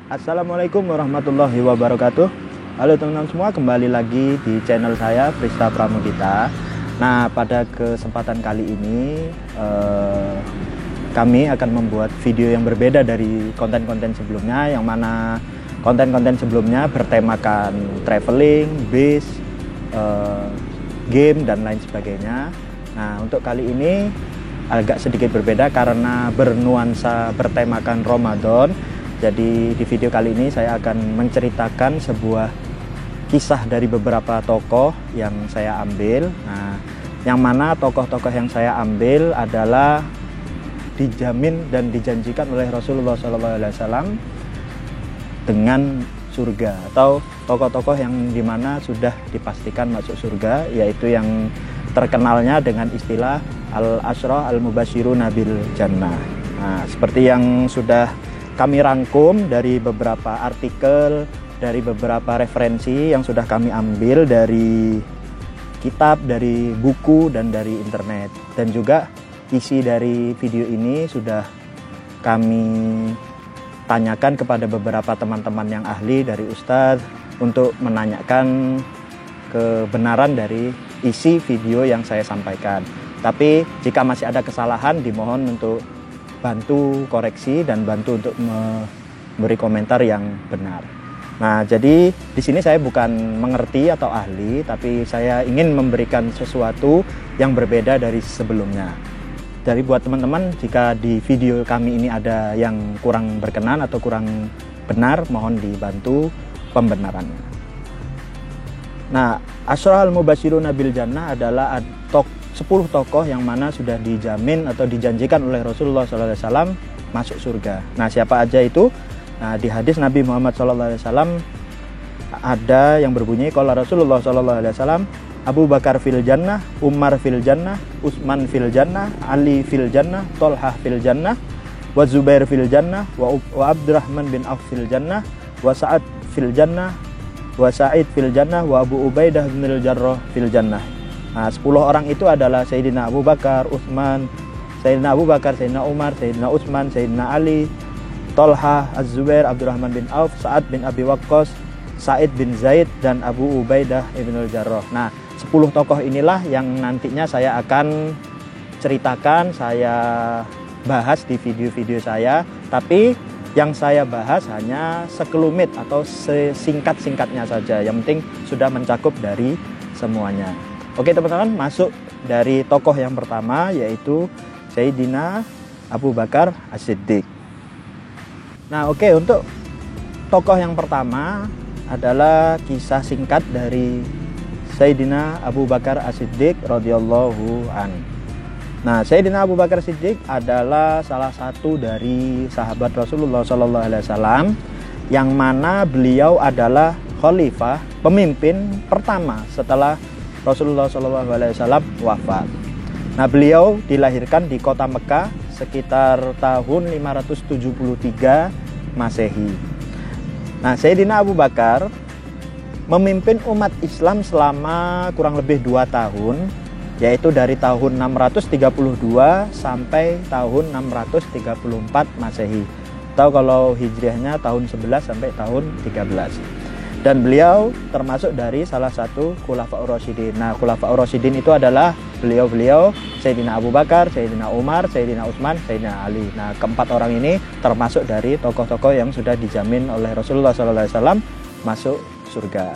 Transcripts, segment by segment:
Assalamualaikum warahmatullahi wabarakatuh. Halo teman-teman semua, kembali lagi di channel saya Prista Pramudita. Nah, pada kesempatan kali ini kami akan membuat video yang berbeda dari konten-konten sebelumnya, yang mana konten-konten sebelumnya bertemakan traveling, bis, game dan lain sebagainya. Nah, untuk kali ini agak sedikit berbeda karena bernuansa bertemakan Ramadan. Jadi di video kali ini saya akan menceritakan sebuah kisah dari beberapa tokoh yang saya ambil. Nah, yang mana tokoh-tokoh yang saya ambil adalah dijamin dan dijanjikan oleh Rasulullah SAW dengan surga, atau tokoh-tokoh yang dimana sudah dipastikan masuk surga, yaitu yang terkenalnya dengan istilah al-asyrah al-mubashiruna bil jannah. Nah, seperti yang sudah kami rangkum dari beberapa artikel, dari beberapa referensi yang sudah kami ambil dari kitab, dari buku, dan dari internet. Dan juga isi dari video ini sudah kami tanyakan kepada beberapa teman-teman yang ahli dari Ustadz untuk menanyakan kebenaran dari isi video yang saya sampaikan. Tapi jika masih ada kesalahan, dimohon untuk bantu koreksi dan bantu untuk memberi komentar yang benar. Nah, jadi di sini saya bukan mengerti atau ahli, tapi saya ingin memberikan sesuatu yang berbeda dari sebelumnya. Jadi buat teman-teman, jika di video kami ini ada yang kurang berkenan atau kurang benar, mohon dibantu pembenarannya. Nah, Asyrah al-Mubashiruna bil Jannah adalah 10 tokoh yang mana sudah dijamin atau dijanjikan oleh Rasulullah SAW masuk surga. Nah, siapa aja itu? Nah, di hadis Nabi Muhammad SAW ada yang berbunyi, qala Rasulullah SAW, Abu Bakar fil jannah, Umar fil jannah, Utsman fil jannah, Ali fil jannah, Thalhah fil jannah, wa Zubair fil jannah, wa Abdurrahman bin Auf fil jannah, wa Sa'ad fil jannah, wa Sa'id fil jannah, wa Abu Ubaidah bin Al-Jarrah fil jannah. Nah, 10 orang itu adalah Sayyidina Abu Bakar, Utsman, Sayyidina Abu Bakar, Sayyidina Umar, Sayyidina Utsman, Sayyidina Ali, Thalhah, Az-Zubair, Abdurrahman bin Auf, Sa'ad bin Abi Waqqas, Sa'id bin Zaid, dan Abu Ubaidah ibn Al-Jarrah. Nah, 10 tokoh inilah yang nantinya saya akan ceritakan, saya bahas di video-video saya. Tapi yang saya bahas hanya sekelumit atau sesingkat-singkatnya saja. Yang penting sudah mencakup dari semuanya. Oke teman-teman, masuk dari tokoh yang pertama, yaitu Sayyidina Abu Bakar As-Siddiq. Nah, oke, untuk tokoh yang pertama adalah kisah singkat dari Sayyidina Abu Bakar As-Siddiq radhiyallahu an. Nah, Sayyidina Abu Bakar As-Siddiq adalah salah satu dari sahabat Rasulullah SAW, yang mana beliau adalah khalifah, pemimpin pertama setelah Rasulullah SAW wafat. Nah, beliau dilahirkan di kota Mekah sekitar tahun 573 Masehi. Nah, Sayyidina Abu Bakar memimpin umat Islam selama kurang lebih 2 tahun, yaitu dari tahun 632 sampai tahun 634 Masehi. Atau kalau hijriahnya tahun 11 sampai tahun 13. Dan beliau termasuk dari salah satu Khulafaur Rasyidin. Nah, Khulafaur Rasyidin itu adalah beliau-beliau Sayyidina Abu Bakar, Sayyidina Umar, Sayyidina Utsman, Sayyidina Ali. Nah, keempat orang ini termasuk dari tokoh-tokoh yang sudah dijamin oleh Rasulullah SAW masuk surga.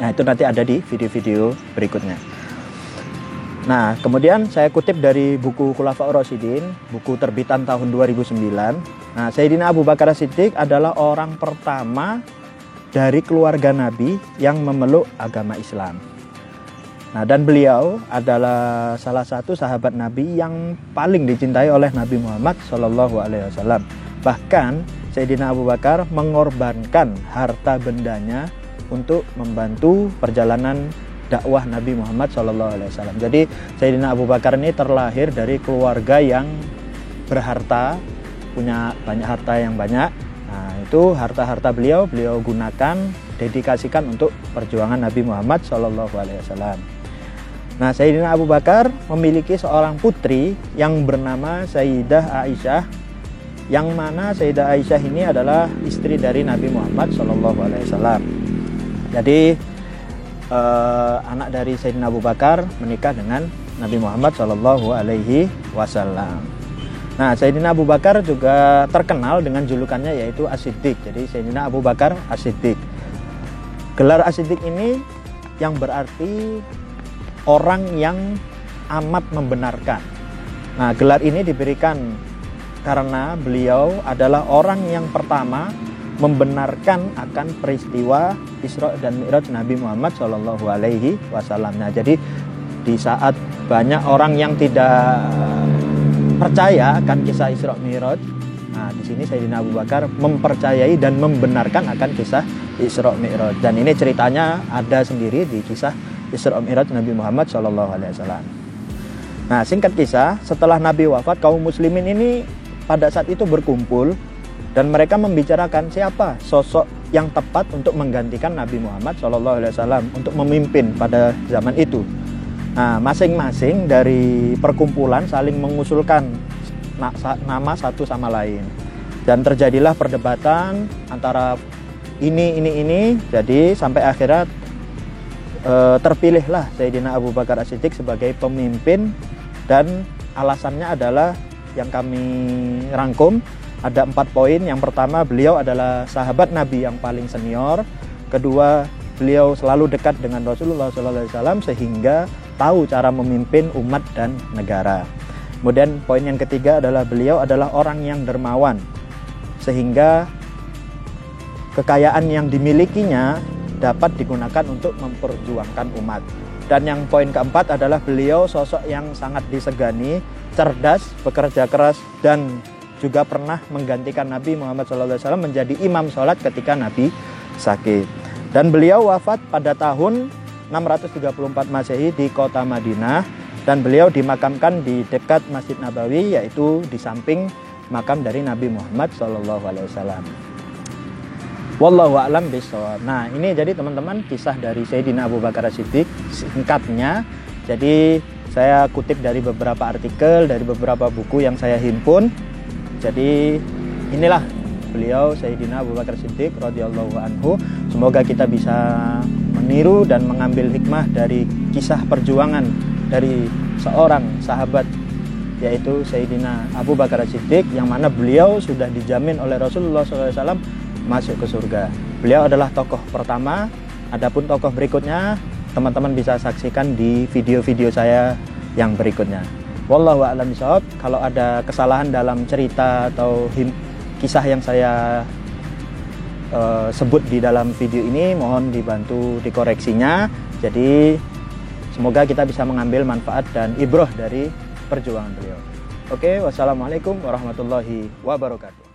Nah, itu nanti ada di video-video berikutnya. Nah, kemudian saya kutip dari buku Khulafaur Rasyidin, buku terbitan tahun 2009. Nah, Sayyidina Abu Bakar As-Siddiq adalah orang pertama dari keluarga Nabi yang memeluk agama Islam. Nah, dan beliau adalah salah satu sahabat Nabi yang paling dicintai oleh Nabi Muhammad SAW. Bahkan Sayyidina Abu Bakar mengorbankan harta bendanya untuk membantu perjalanan dakwah Nabi Muhammad SAW. Jadi Sayyidina Abu Bakar ini terlahir dari keluarga yang berharta, punya banyak harta yang banyak. Nah, itu harta-harta beliau gunakan, dedikasikan untuk perjuangan Nabi Muhammad SAW. Nah, Sayyidina Abu Bakar memiliki seorang putri yang bernama Sayyidah Aisyah, yang mana Sayyidah Aisyah ini adalah istri dari Nabi Muhammad SAW. Jadi anak dari Sayyidina Abu Bakar menikah dengan Nabi Muhammad SAW. Nah, Sayyidina Abu Bakar juga terkenal dengan julukannya yaitu As-Siddiq. Jadi Sayyidina Abu Bakar As-Siddiq. Gelar As-Siddiq ini yang berarti orang yang amat membenarkan. Nah, gelar ini diberikan karena beliau adalah orang yang pertama membenarkan akan peristiwa Isra dan Mi'raj Nabi Muhammad SAW. Nah, jadi di saat banyak orang yang tidak percaya akan kisah Isra Mi'raj, nah di sini Sayyidina Abu Bakar mempercayai dan membenarkan akan kisah Isra Mi'raj. Dan ini ceritanya ada sendiri di kisah Isra Mi'raj Nabi Muhammad SAW. Nah, singkat kisah, setelah Nabi wafat, kaum muslimin ini pada saat itu berkumpul dan mereka membicarakan siapa sosok yang tepat untuk menggantikan Nabi Muhammad SAW untuk memimpin pada zaman itu. Nah, masing-masing dari perkumpulan saling mengusulkan nama satu sama lain. Dan terjadilah perdebatan antara ini. Jadi sampai akhirnya terpilihlah Sayyidina Abu Bakar As-Siddiq sebagai pemimpin. Dan alasannya adalah yang kami rangkum ada 4 poin. Yang pertama, beliau adalah sahabat Nabi yang paling senior. Kedua, beliau selalu dekat dengan Rasulullah SAW sehingga tahu cara memimpin umat dan negara. Kemudian poin yang ketiga adalah beliau adalah orang yang dermawan sehingga kekayaan yang dimilikinya dapat digunakan untuk memperjuangkan umat. Dan yang poin keempat adalah beliau sosok yang sangat disegani, cerdas, bekerja keras, dan juga pernah menggantikan Nabi Muhammad SAW menjadi imam sholat ketika Nabi sakit. Dan beliau wafat pada tahun 634 Masehi di kota Madinah, dan beliau dimakamkan di dekat Masjid Nabawi, yaitu di samping makam dari Nabi Muhammad SAW. Wallahu a'lam bishawab. Nah, ini jadi teman-teman kisah dari Sayyidina Abu Bakar As-Siddiq singkatnya. Jadi saya kutip dari beberapa artikel, dari beberapa buku yang saya himpun. Jadi inilah beliau Sayyidina Abu Bakar Siddiq radhiyallahu anhu. Semoga kita bisa meniru dan mengambil hikmah dari kisah perjuangan dari seorang sahabat, yaitu Sayyidina Abu Bakar Siddiq, yang mana beliau sudah dijamin oleh Rasulullah SAW masuk ke surga. Beliau adalah tokoh pertama. Adapun tokoh berikutnya teman-teman bisa saksikan di video-video saya yang berikutnya. Wallahu a'lam bishawab. Kalau ada kesalahan dalam cerita atau kisah yang saya sebut di dalam video ini, mohon dibantu dikoreksinya. Jadi semoga kita bisa mengambil manfaat dan ibrah dari perjuangan beliau. Oke, wassalamualaikum warahmatullahi wabarakatuh.